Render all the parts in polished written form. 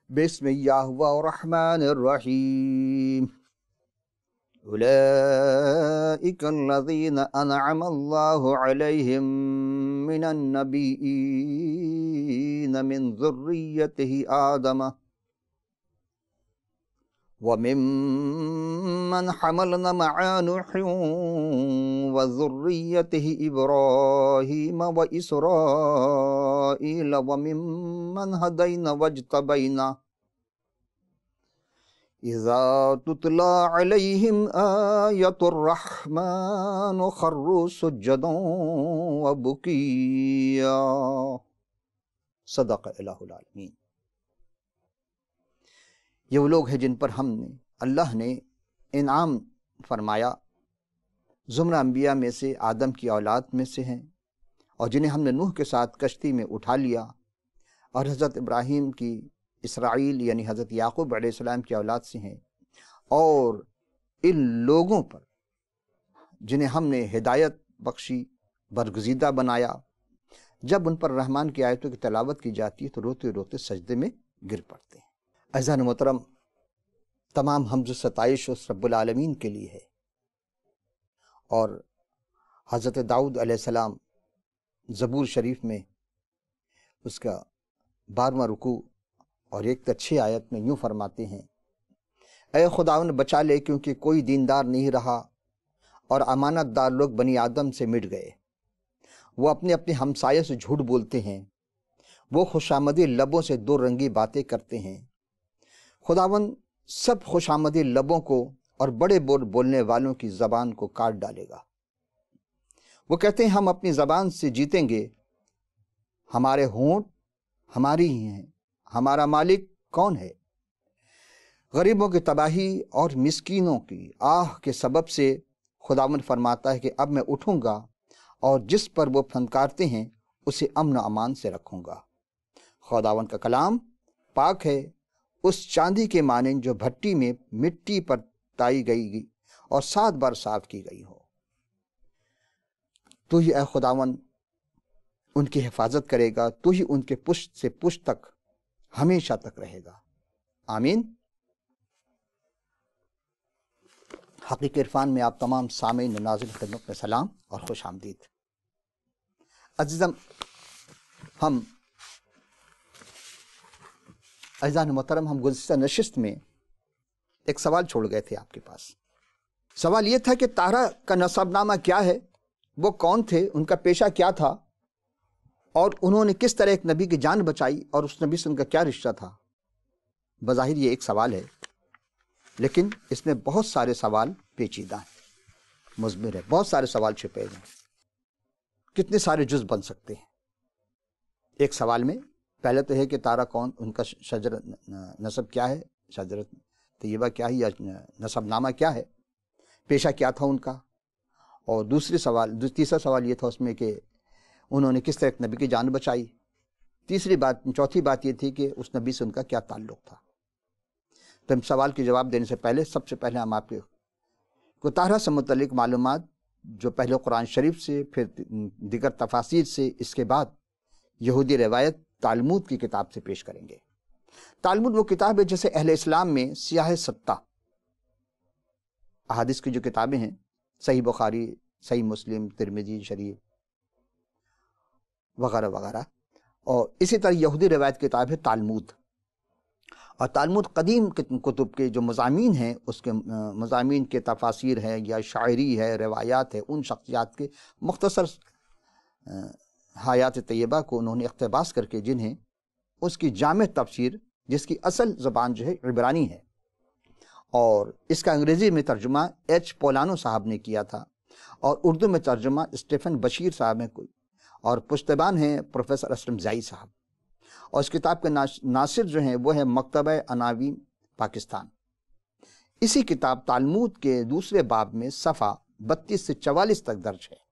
بسم اللہ الرحمن الرحیم اولئک الذین انعم اللہ علیہم من النبیین من ذریتہ آدم وممن حملنا مع نوح وذریتہ ابراہیم واسرائیل وممن ہدینا واجتبینا اذا تتلى علیہم آیۃ الرحمن خروا سجدا وبکیا۔ صدق الہ العالمین۔ یہ وہ لوگ ہیں جن پر اللہ نے انعام فرمایا، زمرہ انبیاء میں سے، آدم کی اولاد میں سے ہیں، اور جنہیں ہم نے نوح کے ساتھ کشتی میں اٹھا لیا، اور حضرت ابراہیم کی اسرائیل یعنی حضرت یعقوب علیہ السلام کی اولاد سے ہیں، اور ان لوگوں پر جنہیں ہم نے ہدایت بخشی، برگزیدہ بنایا، جب ان پر رحمان کی آیتوں کی تلاوت کی جاتی ہے تو روتے روتے سجدے میں گر پڑتے ہیں۔ عزیزان محترم، تمام حمد و ستائش اس رب العالمین کے لیے ہے، اور حضرت داؤد علیہ السلام زبور شریف میں اس کا 12واں رکوع اور ایک اچھی آیت میں یوں فرماتے ہیں: اے خداوند بچا لے، کیونکہ کوئی دیندار نہیں رہا اور امانت دار لوگ بنی آدم سے مٹ گئے۔ وہ اپنے اپنے ہمسایہ سے جھوٹ بولتے ہیں، وہ خوشامدی لبوں سے دو رنگی باتیں کرتے ہیں۔ خداوند سب خوشامدی لبوں کو اور بڑے بول بولنے والوں کی زبان کو کاٹ ڈالے گا۔ وہ کہتے ہیں ہم اپنی زبان سے جیتیں گے، ہمارے ہونٹ ہماری ہی ہیں، ہمارا مالک کون ہے؟ غریبوں کی تباہی اور مسکینوں کی آہ کے سبب سے خداوند فرماتا ہے کہ اب میں اٹھوں گا اور جس پر وہ پھنکارتے ہیں اسے امن و امان سے رکھوں گا۔ خداوند کا کلام پاک ہے، اس چاندی کے مانند جو بھٹی میں مٹی پر تائی گئی اور 7 بار صاف کی گئی ہو۔ تو ہی اے خداوند ان کی حفاظت کرے گا، تو ہی ان کے پشت سے پشت تک ہمیشہ تک رہے گا، آمین۔ حقیقی عرفان میں آپ تمام سامعین و ناظرین خدمت میں سلام اور خوش آمدید۔ عزیزان محترم، ہم گزشتہ نشست میں ایک سوال چھوڑ گئے تھے آپ کے پاس۔ سوال یہ تھا کہ طاہرہ کا نسب نامہ کیا ہے، وہ کون تھے، ان کا پیشہ کیا تھا، اور انہوں نے کس طرح ایک نبی کی جان بچائی، اور اس نبی سے ان کا کیا رشتہ تھا۔ بظاہر یہ ایک سوال ہے، لیکن اس میں بہت سارے سوال پیچیدہ ہیں، مضمر ہے، بہت سارے سوال چھپے ہیں، کتنے سارے جز بن سکتے ہیں ایک سوال میں۔ پہلے تو ہے کہ طاہرہ کون، ان کا شجرت نسب کیا ہے، شجرت طیبہ کیا ہے یا نسب نامہ کیا ہے، پیشہ کیا تھا ان کا، اور تیسرا سوال یہ تھا اس میں کہ انہوں نے کس طرح ایک نبی کی جان بچائی۔ چوتھی بات یہ تھی کہ اس نبی سے ان کا کیا تعلق تھا۔ تو ہم سوال کے جواب دینے سے پہلے سب سے پہلے ہم آپ کو طاہرہ سے متعلق معلومات جو پہلے قرآن شریف سے، پھر دیگر تفاسیر سے، اس کے بعد یہودی روایت تالمود کی کتاب سے پیش کریں گے۔ تالمود وہ کتاب ہے جیسے اہل اسلام میں سیاہ ستہ احادیث کی جو کتابیں ہیں، صحیح بخاری، صحیح مسلم، ترمذی شریف وغیرہ وغیرہ، اور اسی طرح یہودی روایت کتاب ہے تالمود۔ اور تالمود قدیم کتب کے جو مضامین ہیں، اس کے مضامین کے تفاسیر ہیں یا شاعری ہے، روایات ہے، ان شخصیات کے مختصر حیات طیبہ کو انہوں نے اقتباس کر کے جنہیں اس کی جامع تفسیر، جس کی اصل زبان جو ہے عبرانی ہے، اور اس کا انگریزی میں ترجمہ ایچ پولانو صاحب نے کیا تھا، اور اردو میں ترجمہ اسٹیفن بشیر صاحب ہیں کوئی، اور پشتبان ہیں پروفیسر اسلم زائی صاحب، اور اس کتاب کے ناصر جو ہیں وہ ہے مکتبہ عناوین پاکستان۔ اسی کتاب تالمود کے دوسرے باب میں صفحہ 32 سے 44 تک درج ہے،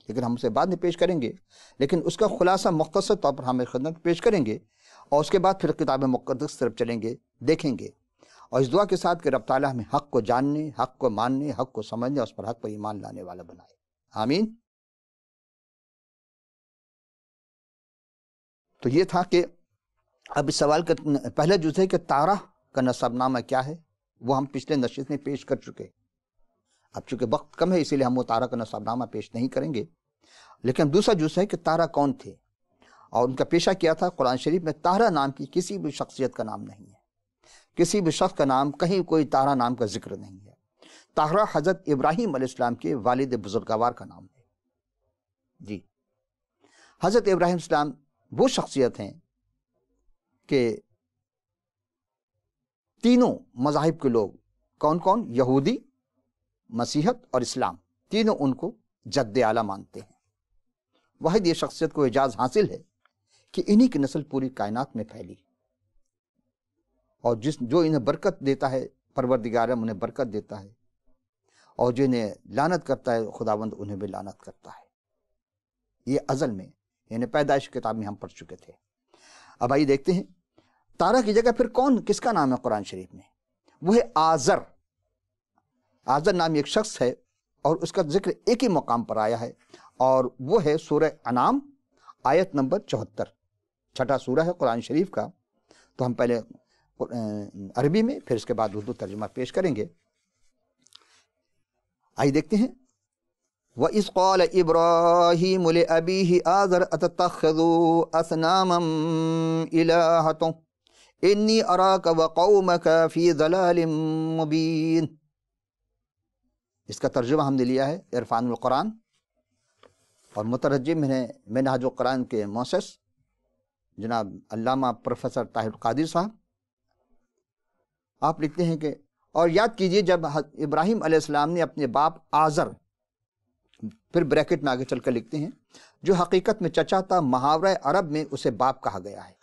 لیکن ہم اسے بعد میں پیش کریں گے، لیکن اس کا خلاصہ مختصر طور پر ہمیں خدمت پیش کریں گے، اور اس کے بعد پھر کتاب مقدس طرف چلیں گے، دیکھیں گے، اور اس دعا کے ساتھ کہ رب تعالیٰ ہمیں حق کو جاننے، حق کو ماننے، حق کو سمجھنے، اور اس پر حق پر ایمان لانے والا بنائے، آمین۔ تو یہ تھا کہ اب اس سوال کا پہلا جز ہے کہ تارہ کا نسب نامہ کیا ہے، وہ ہم پچھلے نشست میں پیش کر چکے. اب چونکہ وقت کم ہے اسی لیے ہم وہ تارہ کا نسب نامہ پیش نہیں کریں گے، لیکن دوسرا جز ہے کہ تارہ کون تھے اور ان کا پیشہ کیا تھا. قرآن شریف میں تارہ نام کی کسی بھی شخصیت کا نام نہیں ہے، کسی بھی شخص کا نام، کہیں کوئی تارہ نام کا ذکر نہیں ہے. تارہ حضرت ابراہیم علیہ السلام کے والد بزرگوار کا نام ہے. جی، حضرت ابراہیم السلام وہ شخصیت ہیں کہ تینوں مذاہب کے لوگ، کون کون؟ یہودی، مسیحیت اور اسلام، تینوں ان کو جد اعلیٰ مانتے ہیں. واحد یہ شخصیت کو اعزاز حاصل ہے کہ انہی کی نسل پوری کائنات میں پھیلی، اور جو انہیں برکت دیتا ہے پروردگار انہیں برکت دیتا ہے، اور جو انہیں لعنت کرتا ہے خداوند انہیں بھی لعنت کرتا ہے. یہ ازل میں، یعنی پیدائش کتاب میں ہم پڑھ چکے تھے. اب آئیے دیکھتے ہیں تارہ کی جگہ پھر کس کا نام ہے قرآن شریف میں. وہ ہے آزر. آزر نامی ایک شخص ہے اور اس کا ذکر ایک ہی مقام پر آیا ہے، اور وہ ہے سورہ انعام آیت نمبر 74. چھٹا سورہ ہے قرآن شریف کا. تو ہم پہلے عربی میں پھر اس کے بعد اردو ترجمہ پیش کریں گے. آئیے دیکھتے ہیں. وَإِذْ قَالَ إِبْرَاهِيمُ لِأَبِيهِ آزَرَ أَتَتَّخِذُ أَصْنَامًا إِلَٰهَةً إِنِّي أَرَاكَ وَقَوْمَكَ فِي ضَلَالٍ مُبِينٍ. اس کا ترجمہ ہم نے لیا ہے عرفان القرآن، اور مترجم ہیں منہاج القرآن کے مؤسس جناب علامہ پروفیسر طاہر القادری صاحب. آپ لکھتے ہیں کہ اور یاد کیجئے جب ابراہیم علیہ السلام نے اپنے باپ آزر، پھر بریکٹ میں آگے چل کر لکھتے ہیں، جو حقیقت میں چچا تھا، محاورہ عرب میں اسے باپ کہا گیا ہے،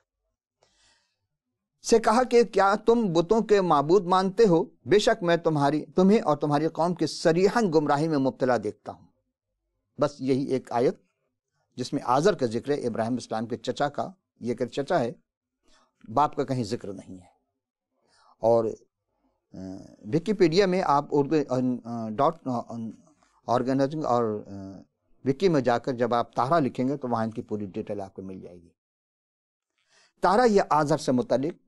سے کہا کہ کیا تم بتوں کے معبود مانتے ہو؟ بے شک میں تمہیں اور تمہاری قوم کی صریحاً گمراہی میں مبتلا دیکھتا ہوں. بس یہی ایک آیت جس میں آزر کا ذکر ہے، ابراہیم اسلام کے چچا کا. یہ کہ چچا ہے، باپ کا کہیں ذکر نہیں ہے. اور وکیپیڈیا میں آپ اردو آرگنائزنگ اور وکی میں جا کر جب آپ تارہ لکھیں گے تو وہاں ان کی پوری ڈیٹیل آپ کو مل جائے گی. تارہ یہ آزر سے متعلق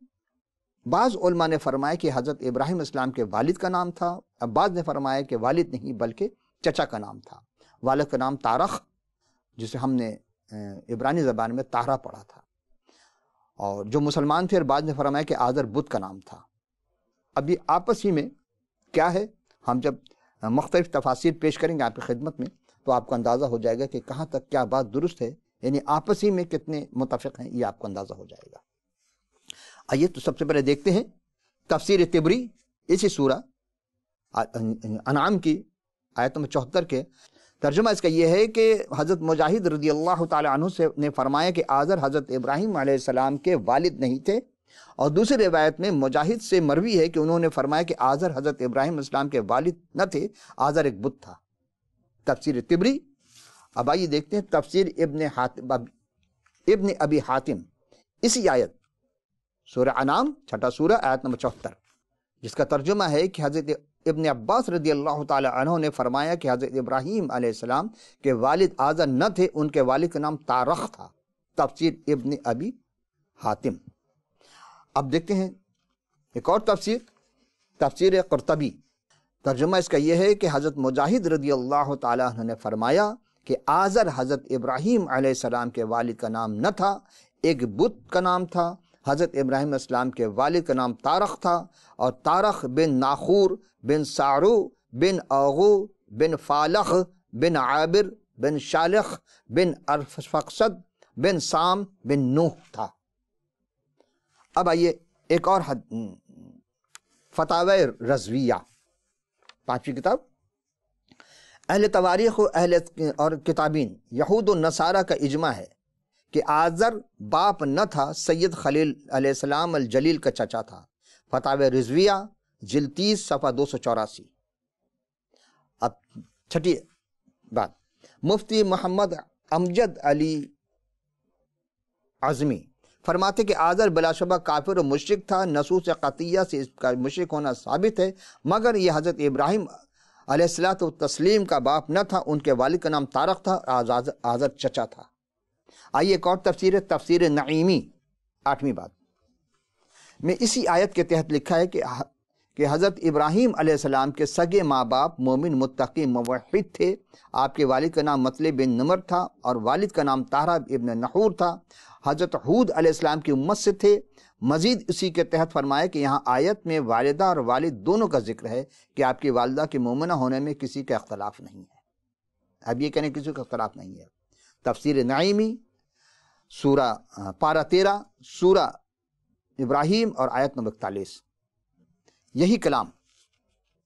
بعض علماء نے فرمایا کہ حضرت ابراہیم اسلام کے والد کا نام تھا. اب بعض نے فرمایا کہ والد نہیں بلکہ چچا کا نام تھا. والد کا نام تارخ، جسے ہم نے عبرانی زبان میں تارہ پڑھا تھا. اور جو مسلمان تھے، اور بعض نے فرمایا کہ آزر بدھ کا نام تھا. اب یہ آپس ہی میں کیا ہے، ہم جب مختلف تفاسیر پیش کریں گے آپ کی خدمت میں تو آپ کو اندازہ ہو جائے گا کہ کہاں تک کیا بات درست ہے، یعنی آپس ہی میں کتنے متفق ہیں، یہ آپ کو اندازہ ہو جائے گا. آئیے تو سب سے پہلے دیکھتے ہیں تفسیر طبری، اسی سورہ انعام کی آیت نمبر 74 کے ترجمہ اس کا یہ ہے کہ حضرت مجاہد رضی اللہ تعالی عنہ سے نے فرمایا کہ آزر حضرت ابراہیم علیہ السلام کے والد نہیں تھے. اور دوسری روایت میں مجاہد سے مروی ہے کہ انہوں نے فرمایا کہ آزر حضرت ابراہیم اسلام کے والد نہ تھے، آزر ایک بت تھا. تفسیر طبری. اب آئیے دیکھتے ہیں تفسیر ابن ابی حاتم، اسی آیت سورہ انعام چھٹا سورہ آیت نمبر 74، جس کا ترجمہ ہے کہ حضرت ابن عباس رضی اللہ تعالی عنہ نے فرمایا کہ حضرت ابراہیم علیہ السلام کے والد آزر نہ تھے، ان کے والد کا نام تارخ تھا. تفسیر ابن ابی حاتم. اب دیکھتے ہیں ایک اور تفسیر قرطبی. ترجمہ اس کا یہ ہے کہ حضرت مجاہد رضی اللہ تعالیٰ عنہ نے فرمایا کہ آزر حضرت ابراہیم علیہ السلام کے والد کا نام نہ تھا، ایک بت کا نام تھا. حضرت ابراہیم السلام کے والد کا نام تارخ تھا، اور تارخ بن ناخور بن سارو بن اغو بن فالخ بن عابر بن شالخ بن ارفقصد بن سام بن نوح تھا. اب آئیے ایک اور فتاوی رضویہ، 5ویں کتاب. اہل تواریخ اور کتابین یہود و نصارہ کا اجماع ہے کہ آزر باپ نہ تھا، سید خلیل علیہ السلام الجلیل کا چچا تھا. فتاوی رضویہ جلد 30 صفحہ 284. اب چھٹی بات، مفتی محمد امجد علی عظمی فرماتے کہ آزر بلا شبہ کافر و مشرک تھا. نصوص قطعیہ سے اس کا مشرک ہونا ثابت ہے، مگر یہ حضرت ابراہیم علیہ الصلوۃ والتسلیم کا باپ نہ تھا. ان کے والد کا نام طارق تھا، آزر چچا تھا. آئیے ایک اور تفسیر نعیمی، 8ویں بات. میں اسی آیت کے تحت لکھا ہے کہ حضرت ابراہیم علیہ السلام کے سگے ماں باپ مومن متقی موحد تھے. آپ کے والد کا نام مطلب بن نمر تھا اور والد کا نام طارہ ابن نحور تھا. حضرت حود علیہ السلام کی امت سے تھے. مزید اسی کے تحت فرمایا کہ یہاں آیت میں والدہ اور والد دونوں کا ذکر ہے کہ آپ کی والدہ کے مومنہ ہونے میں کسی کا اختلاف نہیں ہے. اب یہ کہنے کسی کا اختلاف نہیں ہے. تفسیر نعیمی سورہ پارہ 13 سورہ ابراہیم اور آیت نمبر 41. یہی کلام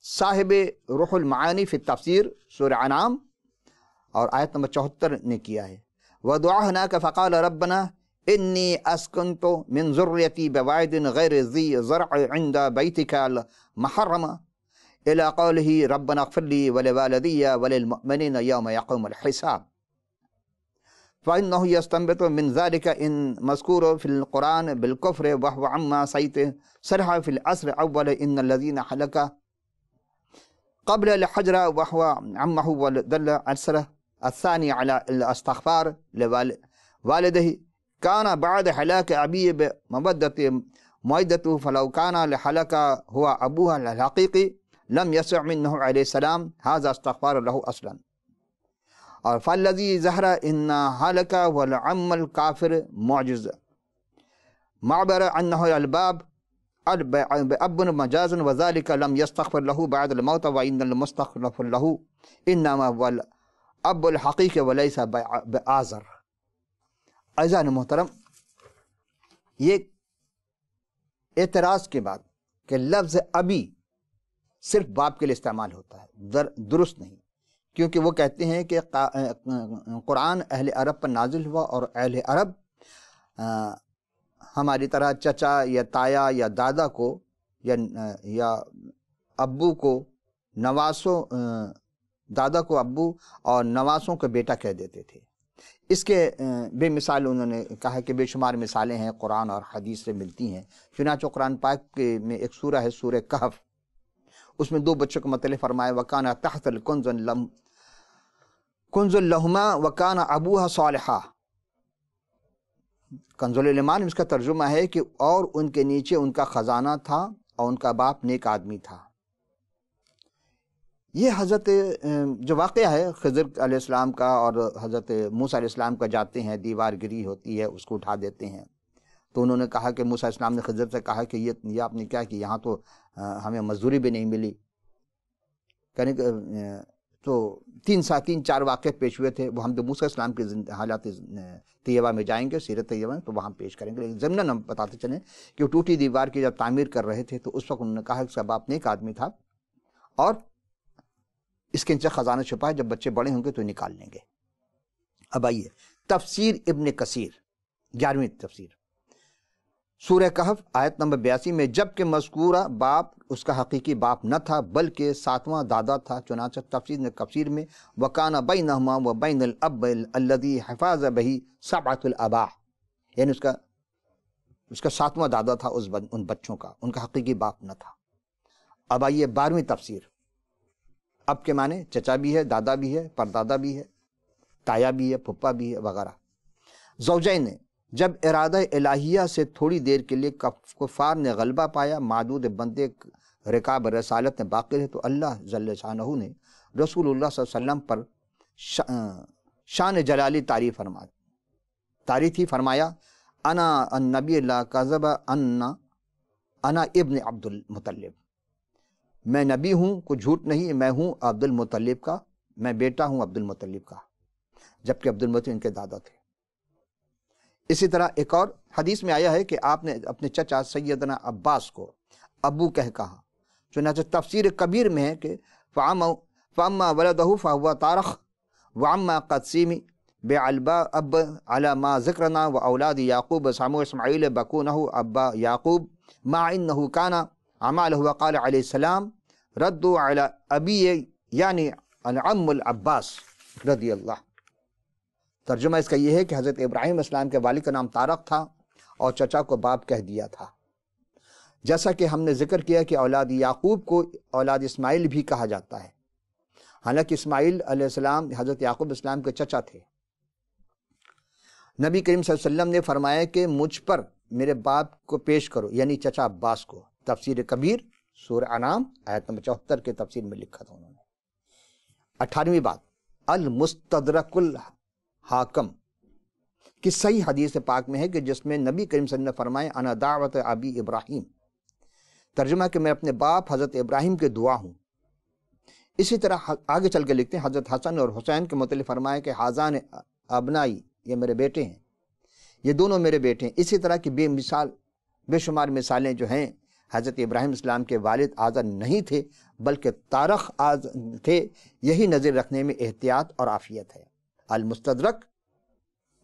صاحب روح المعانی فی التفسیر سورہ انعام اور آیت نمبر 74 نے کیا ہے. وَدُعَاهْنَاكَ فَقَالَ رَبَّنَا إِنِّي أَسْكَنْتُ مِنْ ذُرِّيَّتِي بِوَادٍ غَيْرِ ذِي زَرْعٍ عِنْدَ بَيْتِكَ الْمُحَرَّمِ إِلَى قَوْلِهِ رَبَّنَا اغْفِرْ لِي وَلِوَالِدَيَّ وَلِلْمُؤْمِنِينَ يَوْمَ يَقُومُ الْحِسَابُ. فإنه يستنبط من ذلك إن مذكور في القرآن بالكفر وهو عما صرح في العصر أول إن الذين حلك قبل الحجر وهو عمه ودل العصر الثاني على الاستغفار لوالده كان بعد حلاك أبيه بمودة مودته فلو كان لحلك هو أبوها الحقيقي لم يسع منه عليه السلام هذا استغفار له أصلا. اور فالذی ظہر ان حالک والعم الکافر معجز معبر عنہ الباب اب مجاز وذلك لم يستغفر له بعد الموت وان المستغفر له انما هو الاب الحقیقی وليس بآزر. عزیزان محترم، یہ اعتراض کے بعد کہ لفظ ابی صرف باپ کے لیے استعمال ہوتا ہے درست نہیں، کیونکہ وہ کہتے ہیں کہ قرآن اہل عرب پر نازل ہوا اور اہل عرب ہماری طرح چچا یا تایا یا دادا کو یا ابو کو نواسوں، دادا کو ابو اور نواسوں کو بیٹا کہہ دیتے تھے. اس کے بے مثال انہوں نے کہا کہ بے شمار مثالیں ہیں قرآن اور حدیث سے ملتی ہیں. چنانچہ قرآن پاک میں ایک سورہ ہے سورہ کہف، اس میں دو بچوں کو متعلق فرمایا وَكَانَ تَحْتَ کنز لہما وَكَانَ أَبُوهَا صَالِحًا. کنز الایمان اس کا ترجمہ ہے کہ اور ان کے نیچے ان کا خزانہ تھا اور ان کا باپ نیک آدمی تھا. یہ حضرت جو واقعہ ہے خضر علیہ السلام کا اور حضرت موسیٰ علیہ السلام کا، جاتے ہیں دیوار گری ہوتی ہے اس کو اٹھا دیتے ہیں. تو انہوں نے کہا کہ موسیٰ علیہ السلام نے خضر سے کہا کہ یہ آپ نے کیا کہ یہاں تو ہمیں مزدوری بھی نہیں ملی. کہنے تو 3 واقعے پیش ہوئے تھے، وہ ہم تو موسیٰ علیہ السلام کے حالات طیبہ میں جائیں گے، سیرت طیبہ میں، تو وہاں پیش کریں گے. لیکن ضمناً ہم بتاتے چلیں کہ وہ ٹوٹی دیوار کی جب تعمیر کر رہے تھے تو اس وقت انہوں نے کہا کہ اس کا باپ نیک آدمی تھا اور اس کے نیچے خزانہ چھپا ہے، جب بچے بڑے ہوں گے تو نکال لیں گے. اب آئیے تفسیر ابن کثیر 11ویں تفسیر سورہ کہف آیت نمبر 82 میں جبکہ مذکورہ باپ اس کا حقیقی باپ نہ تھا بلکہ 7واں دادا تھا. چنانچہ تفسیر کثیر میں وَكَانَ بَيْنَهُمَا وَبَيْنَ الْأَبِّ الَّذِي حَفَظَ بِهِ 7 الْآبَاءِ، یعنی اس کا 7واں دادا تھا ان بچوں کا، ان کا حقیقی باپ نہ تھا. اب آئیے 12ویں تفسیر. اب کے معنی چچا بھی ہے، دادا بھی ہے، پردادا بھی ہے، تایا بھی ہے، پھپھا بھی ہے وغیرہ. زوجین نے جب ارادہ الہیہ سے تھوڑی دیر کے لیے کفار نے غلبہ پایا، معدود بندے رکاب رسالت میں باقی رہے، تو اللہ جل شانہ نے رسول اللہ صلی اللہ علیہ وسلم پر شان جلالی تعریف ہی فرمایا انا النبی اللہ کذب انا ابن عبد المطلب، میں نبی ہوں، کوئی جھوٹ نہیں، میں ہوں عبد المطلب کا، میں بیٹا ہوں عبد المطلب کا، جبکہ عبد المطلب ان کے دادا تھے. اسی طرح ایک اور حدیث میں آیا ہے کہ آپ نے اپنے چچا سیدنا عباس کو ابو کہا. چنانچہ تفسیر کبیر میں ہے کہ فَأَمَّا وَلَدَهُ فَهُوَ طَارَخ وَعَمَّا قَدْسِيمِ بِعَلْبَا أَبَّ عَلَى مَا ذِكْرَنَا وَأَوْلَادِ يَعْقُوبَ سَمُوَ إِسْمَعِيلَ بَكُونَهُ أَبَّا يَعْقُوب مَعَ إِنَّهُ كَانَ عَمَالَهُ وَقَالَ عَلَيْهِ السَّلَامُ رَدُّوا عَلَى أَبِيِّ یعنی العم العباس رضی اللہ. ترجمہ اس کا یہ ہے کہ حضرت ابراہیم علیہ السلام کے والد کا نام طارق تھا اور چچا کو باپ کہہ دیا تھا. جیسا کہ ہم نے ذکر کیا کہ اولاد یعقوب کو اولاد اسماعیل بھی کہا جاتا ہے، حالانکہ اسماعیل علیہ السلام حضرت یعقوب علیہ السلام کے چچا تھے. نبی کریم صلی اللہ علیہ وسلم نے فرمایا کہ مجھ پر میرے باپ کو پیش کرو، یعنی چچا عباس کو۔ تفسیر کبیر سورہ انعام آیت نمبر 74 کے تفسیر میں لکھا تھا انہوں نے۔ 18ویں بات، المستدرک الحاکم کی صحیح حدیث پاک میں ہے کہ جس میں نبی کریم صلی اللہ علیہ وسلم نے فرمائے انا دعوت ابی ابراہیم، ترجمہ کہ میں اپنے باپ حضرت ابراہیم کے دعا ہوں۔ اسی طرح آگے چل کے لکھتے ہیں حضرت حسن اور حسین کے متعلق فرمایا کہ حاذان ابنائی، یہ میرے بیٹے ہیں، یہ دونوں میرے بیٹے ہیں۔ اسی طرح کی بے شمار مثالیں جو ہیں، حضرت ابراہیم اسلام کے والد آزر نہیں تھے بلکہ تارخ تھے، یہی نظر رکھنے میں احتیاط اور عافیت ہے۔ المستدرک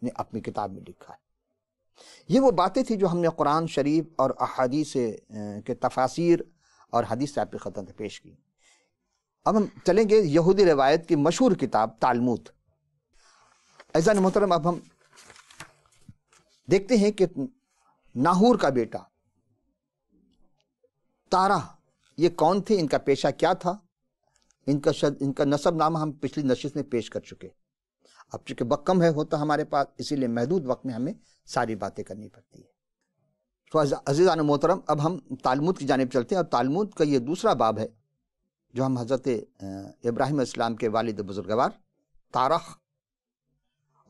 نے اپنی کتاب میں لکھا ہے۔ یہ وہ باتیں تھی جو ہم نے قرآن شریف اور احادیث کے تفاسیر اور حدیث صاحب کی خدمت میں پیش کی۔ اب ہم چلیں گے یہودی روایت کی مشہور کتاب تالمود۔ عزیزان محترم، اب ہم دیکھتے ہیں کہ ناہور کا بیٹا تارہ یہ کون تھے، ان کا پیشہ کیا تھا، ان کا نسب نامہ ہم پچھلی نشست میں پیش کر چکے۔ اب چونکہ وقت کم ہوتا ہمارے پاس، اسی لیے محدود وقت میں ہمیں ساری باتیں کرنی پڑتی ہے۔ تو عزیزان محترم، اب ہم تالمود کی جانب چلتے ہیں، اور تالمود کا یہ دوسرا باب ہے جو ہم حضرت ابراہیم السلام کے والد بزرگوار تارخ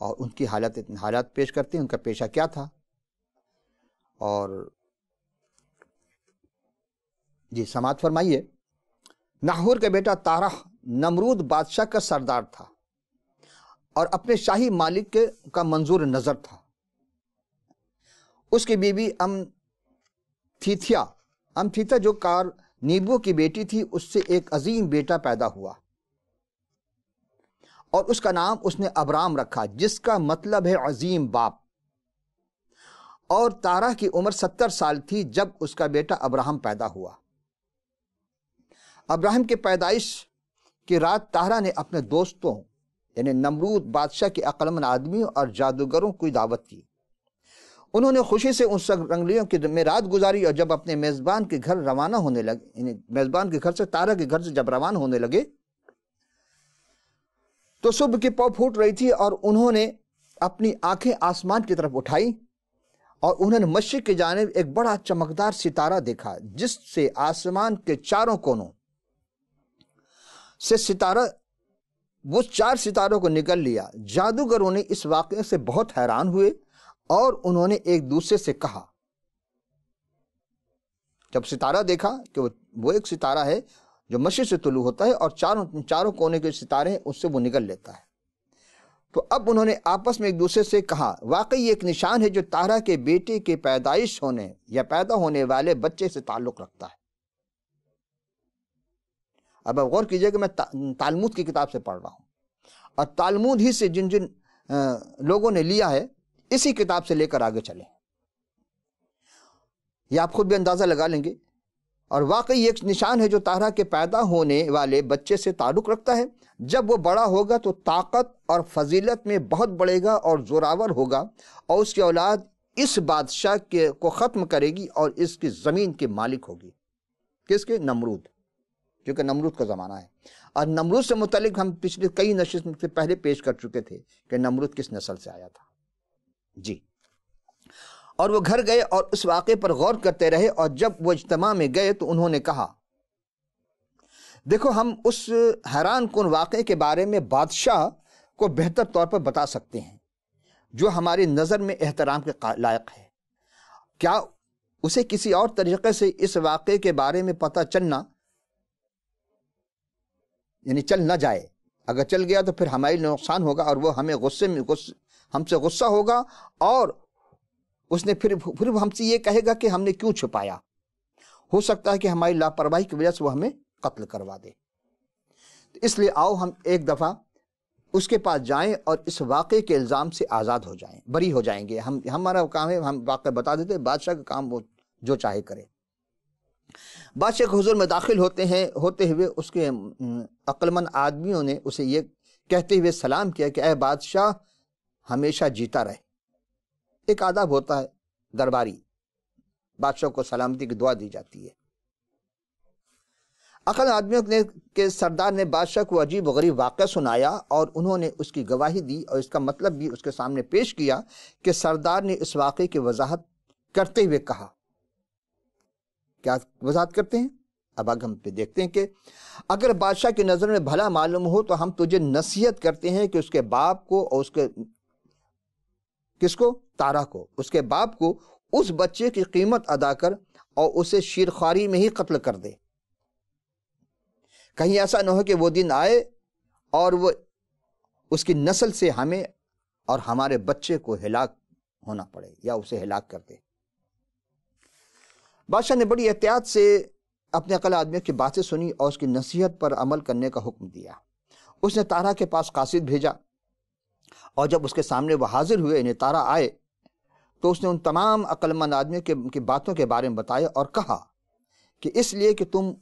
اور ان کی حالات پیش کرتے ہیں، ان کا پیشہ کیا تھا۔ اور جی سماعت فرمائیے۔ ناہور کا بیٹا تارخ نمرود بادشاہ کا سردار تھا اور اپنے شاہی مالک کا منظور نظر تھا۔ اس کی بیوی امتھیتھا جو کار نیبو کی بیٹی تھی، اس سے ایک عظیم بیٹا پیدا ہوا اور اس کا نام اس نے ابرام رکھا، جس کا مطلب ہے عظیم باپ۔ اور تارہ کی عمر 70 سال تھی جب اس کا بیٹا ابراہم پیدا ہوا۔ ابراہیم کی پیدائش کی رات تارہ نے اپنے دوستوں یعنی نمرود بادشاہ کے عقلمند آدمیوں اور جادوگروں کی دعوت کی۔ انہوں نے خوشی سے ان رنگلیوں میں رات گزاری، اور جب اپنے میزبان کے گھر روانہ ہونے لگے، یعنی میزبان کے گھر سے تارہ کے گھر سے جب روانہ ہونے لگے تو صبح کی پاؤں پھوٹ رہی تھی، اور انہوں نے اپنی آنکھیں آسمان کی طرف اٹھائی اور انہوں نے مشرق کی جانب ایک بڑا چمکدار ستارہ دیکھا، جس سے آسمان کے چاروں کونوں سے وہ 4 ستاروں کو نگل لیا۔ جادوگروں نے اس واقعے سے بہت حیران ہوئے اور انہوں نے ایک دوسرے سے کہا، جب ستارہ دیکھا کہ وہ ایک ستارہ ہے جو مشرق سے طلوع ہوتا ہے اور چاروں کونے کے ستارے ہیں اس سے وہ نگل لیتا ہے، تو اب انہوں نے آپس میں ایک دوسرے سے کہا، واقعی یہ ایک نشان ہے جو تارہ کے بیٹے کے پیدائش ہونے یا پیدا ہونے والے بچے سے تعلق رکھتا ہے۔ اب غور کیجئے کہ میں تالمود کی کتاب سے پڑھ رہا ہوں، اور تالمود ہی سے جن لوگوں نے لیا ہے اسی کتاب سے لے کر آگے چلیں، یہ آپ خود بھی اندازہ لگا لیں گے۔ اور واقعی ایک نشان ہے جو تارہ کے پیدا ہونے والے بچے سے تعلق رکھتا ہے، جب وہ بڑا ہوگا تو طاقت اور فضیلت میں بہت بڑھے گا اور زوراور ہوگا، اور اس کی اولاد اس بادشاہ کو ختم کرے گی اور اس کی زمین کے مالک ہوگی۔ کس کے؟ نمرود، کیونکہ نمرود کا زمانہ ہے۔ اور نمرود سے متعلق ہم پچھلے کئی نشست سے پہلے پیش کر چکے تھے کہ نمرود کس نسل سے آیا تھا۔ جی، اور وہ گھر گئے اور اس واقعے پر غور کرتے رہے، اور جب وہ اجتماع میں گئے تو انہوں نے کہا، دیکھو ہم اس حیران کن واقعے کے بارے میں بادشاہ کو بہتر طور پر بتا سکتے ہیں جو ہماری نظر میں احترام کے لائق ہے۔ کیا اسے کسی اور طریقے سے اس واقعے کے بارے میں پتہ چل نہ جائے؟ اگر چل گیا تو پھر ہمارے لیے نقصان ہوگا، اور وہ ہم سے غصہ ہوگا، اور اس نے پھر ہم سے یہ کہے گا کہ ہم نے کیوں چھپایا۔ ہو سکتا ہے کہ ہماری لاپرواہی کی وجہ سے وہ ہمیں قتل کروا دے۔ اس لیے آؤ ہم ایک دفعہ اس کے پاس جائیں اور اس واقعے کے الزام سے آزاد ہو جائیں، بری ہو جائیں گے۔ ہمارا کام ہے، ہم واقعہ بتا دیتے ہیں، بادشاہ کا کام وہ جو چاہے کرے۔ بادشاہ کے حضور میں داخل ہوتے ہوئے اس کے عقلمند آدمیوں نے اسے یہ کہتے ہوئے سلام کیا کہ اے بادشاہ ہمیشہ جیتا رہے۔ ایک آداب ہوتا ہے درباری، بادشاہ کو سلامتی کی دعا دی جاتی ہے۔ عقل آدمیوں کے سردار نے بادشاہ کو عجیب و غریب واقعہ سنایا، اور انہوں نے اس کی گواہی دی اور اس کا مطلب بھی اس کے سامنے پیش کیا کہ سردار نے اس واقعے کی وضاحت کرتے ہوئے کہا. کیا وضاحت کرتے ہیں؟ اب آگے ہم پہ دیکھتے ہیں کہ اگر بادشاہ کی نظر میں بھلا معلوم ہو تو ہم تجھے نصیحت کرتے ہیں کہ اس کے باپ کو اور اس کے کس کو؟ تارا کو. اس کے باپ کو اس بچے کی قیمت ادا کر اور اسے شیرخواری میں ہی قتل کر دے. کہیں ایسا نہ ہو کہ وہ دن آئے اور وہ اس کی نسل سے ہمیں اور ہمارے بچے کو ہلاک ہونا پڑے یا اسے ہلاک کر دے. بادشاہ نے بڑی احتیاط سے اپنے عقل آدمی کی باتیں سنی اور اس کی نصیحت پر عمل کرنے کا حکم دیا. اس نے تارا کے پاس قاصد بھیجا اور جب اس کے سامنے وہ حاضر ہوئے، یعنی تارا آئے، تو اس نے ان تمام عقل مند آدمیوں کی باتوں کے بارے میں بتایا اور کہا کہ اس لیے کہ تم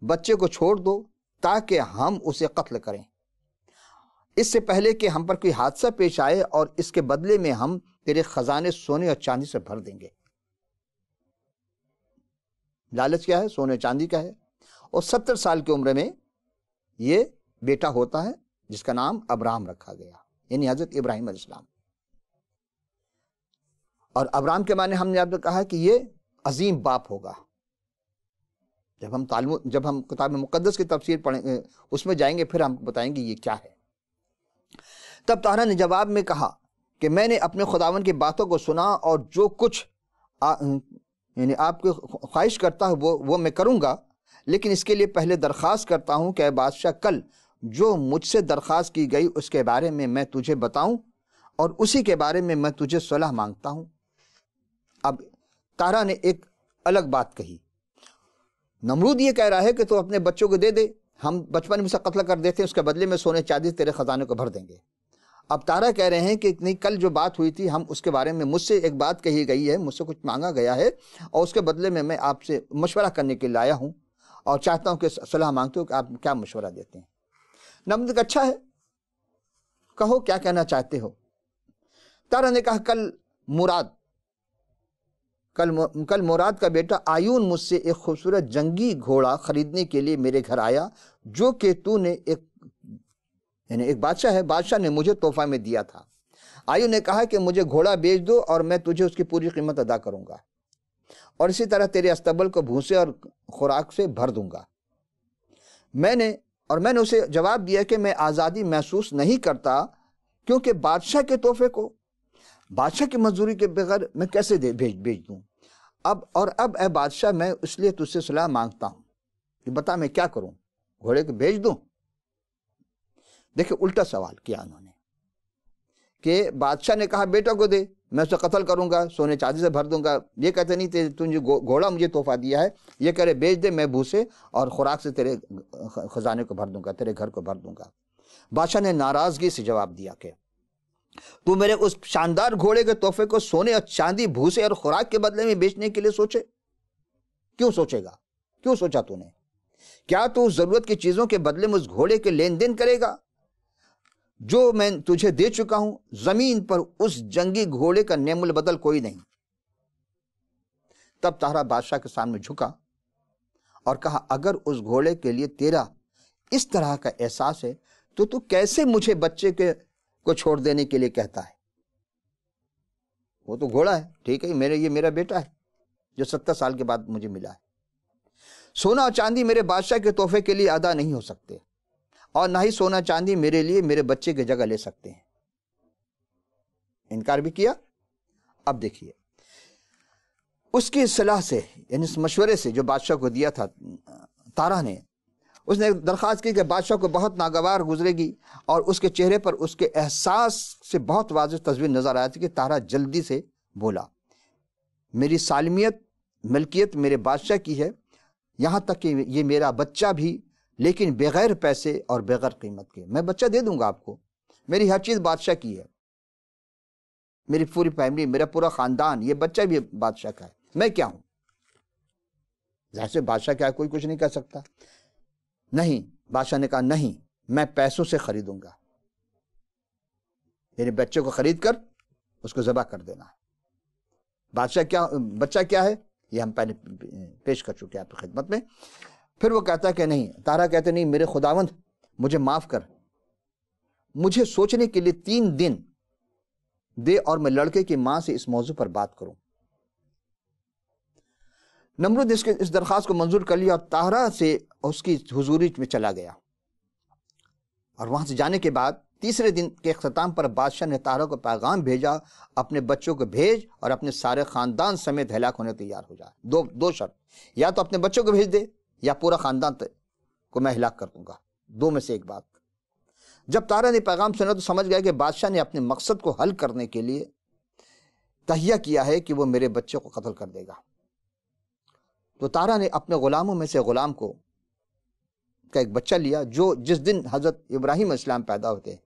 بچے کو چھوڑ دو تاکہ ہم اسے قتل کریں، اس سے پہلے کہ ہم پر کوئی حادثہ پیش آئے، اور اس کے بدلے میں ہم تیرے خزانے سونے اور چاندی سے بھر دیں گے. لالچ کیا ہے؟ سونے چاندی کا ہے. اور 70 سال کی عمر میں یہ بیٹا ہوتا ہے جس کا نام ابراہم رکھا گیا، یعنی حضرت ابراہیم علیہ السلام. اور ابراہم کے معنی ہم نے آپ کو کہا کہ یہ عظیم باپ ہوگا. جب ہم کتاب مقدس کی تفسیر پڑھیں اس میں جائیں گے پھر ہم بتائیں گے یہ کیا ہے. تب تارا نے جواب میں کہا کہ میں نے اپنے خداوند کی باتوں کو سنا اور جو کچھ یعنی آپ کی خواہش کرتا ہے وہ میں کروں گا، لیکن اس کے لیے پہلے درخواست کرتا ہوں کہ اے بادشاہ، کل جو مجھ سے درخواست کی گئی اس کے بارے میں تجھے بتاؤں اور اسی کے بارے میں میں تجھے صلح مانگتا ہوں. اب تارا نے ایک الگ بات کہی. نمرود یہ کہہ رہا ہے کہ تو اپنے بچوں کو دے دے، ہم بچپن میں سے قتل کر دیتے ہیں، اس کے بدلے میں سونے چاندی تیرے خزانے کو بھر دیں گے. اب تارا کہہ رہے ہیں کہ نہیں، کل جو بات ہوئی تھی ہم اس کے بارے میں مجھ سے ایک بات کہی گئی ہے، مجھ سے کچھ مانگا گیا ہے اور اس کے بدلے میں آپ سے مشورہ کرنے کے لیے آیا ہوں اور چاہتا ہوں کہ صلاح مانگتے ہو کہ آپ کیا مشورہ دیتے ہیں. نمرود اچھا ہے، کہو کیا کہنا چاہتے ہو. تارا نے کہا کل مراد کا بیٹا آیون مجھ سے ایک خوبصورت جنگی گھوڑا خریدنے کے لیے میرے گھر آیا، جو کہ تو نے ایک بادشاہ ہے، بادشاہ نے مجھے تحفہ میں دیا تھا. آیون نے کہا کہ مجھے گھوڑا بیچ دو اور میں تجھے اس کی پوری قیمت ادا کروں گا، اور اسی طرح تیرے استبل کو بھوسے اور خوراک سے بھر دوں گا. میں نے اسے جواب دیا کہ میں آزادی محسوس نہیں کرتا، کیونکہ بادشاہ کے تحفے کو بادشاہ کی منظوری کے بغیر میں کیسے بھیج دوں. اب اے بادشاہ، میں اس لیے تجھ سے صلاح مانگتا ہوں کہ بتا میں کیا کروں، گھوڑے کو بھیج دوں؟ دیکھیں الٹا سوال کیا انہوں نے کہ بادشاہ نے کہا بیٹا کو دے، میں اسے قتل کروں گا، سونے چاندی سے بھر دوں گا. یہ کہتے نہیں تجھے گھوڑا مجھے تحفہ دیا ہے، یہ کہہ رہے بیچ دے، میں بھوسے اور خوراک سے تیرے خزانے کو بھر دوں گا، تیرے گھر کو بھر دوں گا. بادشاہ نے ناراضگی سے جواب دیا کہ تو میرے اس شاندار گھوڑے کے تحفے کو سونے اور چاندی، بھوسے اور خوراک کے بدلے میں بیچنے کے لیے سوچے؟ کیوں سوچے گا؟ کیوں سوچا تو نے؟ کیا تو اس ضرورت کی چیزوں کے بدلے میں اس گھوڑے کے لین دین کرے گا جو میں تجھے دے چکا ہوں؟ زمین پر اس جنگی گھوڑے کا نعم البدل کوئی نہیں. تب تارا بادشاہ کے سامنے جھکا اور کہا اگر اس گھوڑے کے لیے تیرا اس طرح کا احساس ہے تو کیسے مجھے بچے کو چھوڑ دینے کے لیے کہتا ہے؟ وہ تو گھوڑا ہے، ٹھیک ہے، یہ میرا بیٹا ہے جو 70 سال کے بعد مجھے ملا ہے. سونا اور چاندی میرے بادشاہ کے تحفے کے لیے ادا نہیں ہو سکتے، اور نہ ہی سونا چاندی میرے لیے میرے بچے کی جگہ لے سکتے ہیں. انکار بھی کیا. اب دیکھیے اس کی صلاح سے، یعنی اس مشورے سے جو بادشاہ کو دیا تھا تارا نے، اس نے درخواست کی کہ بادشاہ کو بہت ناگوار گزرے گی، اور اس کے چہرے پر اس کے احساس سے بہت واضح تصویر نظر آئی تھی کہ تارا جلدی سے بولا میری سالمیت ملکیت میرے بادشاہ کی ہے، یہاں تک کہ یہ میرا بچہ بھی، لیکن بغیر پیسے اور بغیر قیمت کے. میں بچہ دے دوں گا آپ کو، میری ہر چیز بادشاہ کی ہے، میری پوری فیملی، میرا پورا خاندان، یہ بچہ بھی بادشاہ کا ہے. میں کیا ہوں؟ ظاہر سے بادشاہ کیا ہے، کوئی کچھ نہیں کر سکتا. نہیں، بادشاہ نے کہا نہیں، میں پیسوں سے خریدوں گا. میرے بچے کو خرید کر اس کو ذبح کر دینا. بچہ کیا ہے یہ ہم پہلے پیش کر چکے آپ کی خدمت میں. پھر وہ کہتا ہے کہ نہیں، تارا کہتے نہیں میرے خداوند مجھے معاف کر، مجھے سوچنے کے لیے 3 دن دے اور میں لڑکے کی ماں سے اس موضوع پر بات کروں. نمرود نے اس درخواست کو منظور کر لیا اور طاہرہ سے اس کی حضوری میں چلا گیا، اور وہاں سے جانے کے بعد تیسرے دن کے اختتام پر بادشاہ نے طاہرہ کو پیغام بھیجا، اپنے بچوں کو بھیج اور اپنے سارے خاندان سمیت ہلاک ہونے تیار ہو جا۔ دو شرط، یا تو اپنے بچوں کو بھیج دے یا پورا خاندان کو میں ہلاک کر دوں گا، دو میں سے ایک بات۔ جب طاہرہ نے پیغام سنا تو سمجھ گیا کہ بادشاہ نے اپنے مقصد کو حل کرنے کے لیے تہیہ کیا ہے کہ وہ میرے بچے کو قتل کر دے گا۔ تو طاہرہ نے اپنے غلاموں میں سے غلام کا ایک بچہ لیا، جو جس دن حضرت ابراہیم علیہ السلام پیدا ہوتے ہیں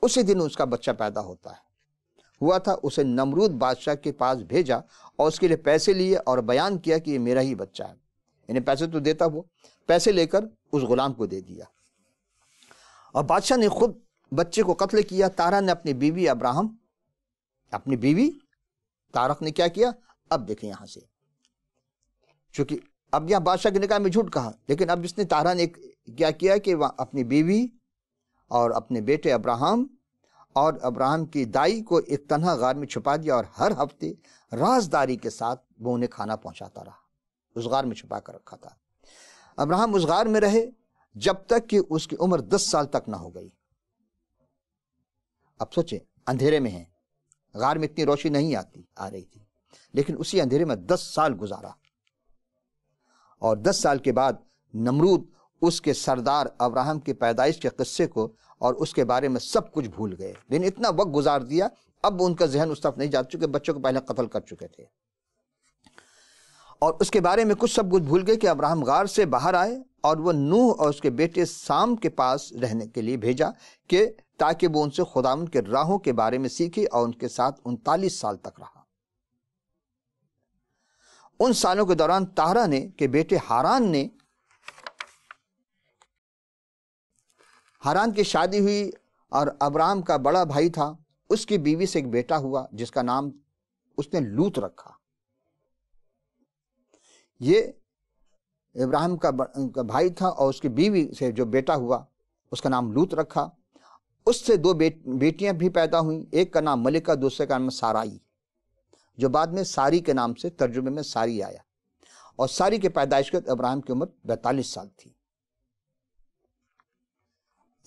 اسی دن اس کا بچہ پیدا ہوا تھا، اسے نمرود بادشاہ کے پاس بھیجا اور اس کے لیے پیسے لیے اور بیان کیا کہ یہ میرا ہی بچہ ہے، انہیں پیسے تو دیتا، وہ پیسے لے کر اس غلام کو دے دیا، اور بادشاہ نے خود بچے کو قتل کیا۔ طاہرہ نے اپنی بیوی طارق نے کیا کیا؟ اب دیکھیں یہاں سے، چونکہ اب یہاں بادشاہ کے نکاح میں جھوٹ کہا، لیکن اب اس نے طاہرہ نے کیا کیا کہ اپنی بیوی اور اپنے بیٹے ابراہم اور ابراہم کی دائی کو ایک تنہا غار میں چھپا دیا، اور ہر ہفتے رازداری کے ساتھ وہ انہیں کھانا پہنچاتا رہا، اس غار میں چھپا کر رکھا تھا۔ ابراہم اس غار میں رہے جب تک کہ اس کی عمر 10 سال تک نہ ہو گئی۔ اب سوچیں، اندھیرے میں ہیں، غار میں اتنی روشنی نہیں آ رہی تھی، لیکن اسی اندھیرے میں 10 سال گزارا، اور 10 سال کے بعد نمرود اس کے سردار ابراہم کی پیدائش کے قصے کو اور اس کے بارے میں سب کچھ بھول گئے، لیکن اتنا وقت گزار دیا اب ان کا ذہن اس طرف نہیں جا چکے، بچوں کو پہلے قتل کر چکے تھے، اور اس کے بارے میں سب کچھ بھول گئے کہ ابراہم غار سے باہر آئے اور وہ نوح اور اس کے بیٹے سام کے پاس رہنے کے لیے بھیجا کہ تاکہ وہ ان سے خداوند کے راہوں کے بارے میں سیکھے، اور ان کے ساتھ 39 سال تک رہا۔ ان سالوں کے دوران طاہرہ نے کہ بیٹے ہاران کی شادی ہوئی، اور ابراہم کا بڑا بھائی تھا، اس کی بیوی سے ایک بیٹا ہوا جس کا نام اس نے لوط رکھا۔ یہ ابراہیم کا بھائی تھا اور اس کی بیوی سے جو بیٹا ہوا اس کا نام لوط رکھا۔ اس سے 2 بیٹیاں بھی پیدا ہوئیں، ایک کا نام ملکہ، دوسرے کا نام سارائی، جو بعد میں ساری کے نام سے ترجمے میں ساری آیا، اور ساری کے پیدائش کے ابراہیم کی عمر 42 سال تھی۔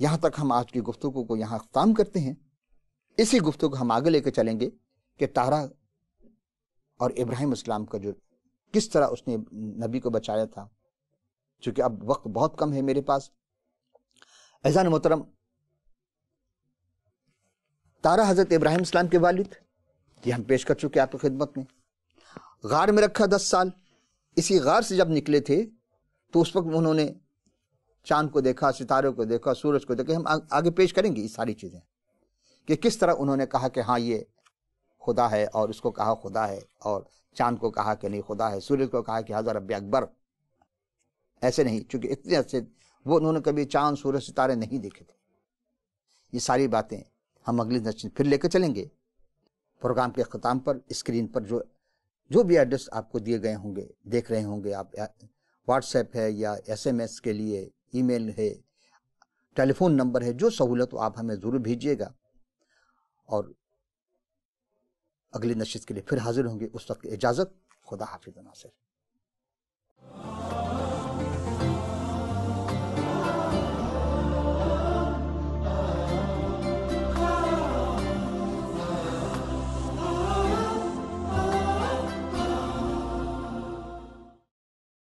یہاں تک ہم آج کی گفتگو کو یہاں اختتام کرتے ہیں۔ اسی گفتگو کو ہم آگے لے کے چلیں گے کہ طاہرہ اور ابراہیم اسلام کا جو کس طرح اس نے نبی کو بچایا تھا۔ چونکہ اب وقت بہت کم ہے میرے پاس، عزیزان محترم، طاہرہ حضرت ابراہیم اسلام کے والد، یہ ہم پیش کر چکے آپ کی خدمت میں۔ غار میں رکھا 10 سال، اسی غار سے جب نکلے تھے تو اس وقت انہوں نے چاند کو دیکھا، ستاروں کو دیکھا، سورج کو دیکھا۔ ہم آگے پیش کریں گے یہ ساری چیزیں کہ کس طرح انہوں نے کہا کہ ہاں یہ خدا ہے، اور اس کو کہا خدا ہے، اور چاند کو کہا کہ نہیں خدا ہے، سورج کو کہا کہ حضرت رب اکبر۔ ایسے نہیں، چونکہ اتنے عرصے وہ انہوں نے کبھی چاند، سورج، ستارے نہیں دیکھے تھے۔ یہ ساری باتیں ہم اگلی نشست پھر لے کے چلیں گے۔ پروگرام کے اختتام پر اسکرین پر جو بھی ایڈریس آپ کو دیے گئے ہوں گے، دیکھ رہے ہوں گے آپ، واٹس ایپ ہے یا SMS کے لیے ای میل ہے، ٹیلی فون نمبر ہے، جو سہولت ہو آپ ہمیں ضرور بھیجیے گا، اور اگلی نشست کے لیے پھر حاضر ہوں گے۔ اس وقت اجازت، خدا حافظ ناصر۔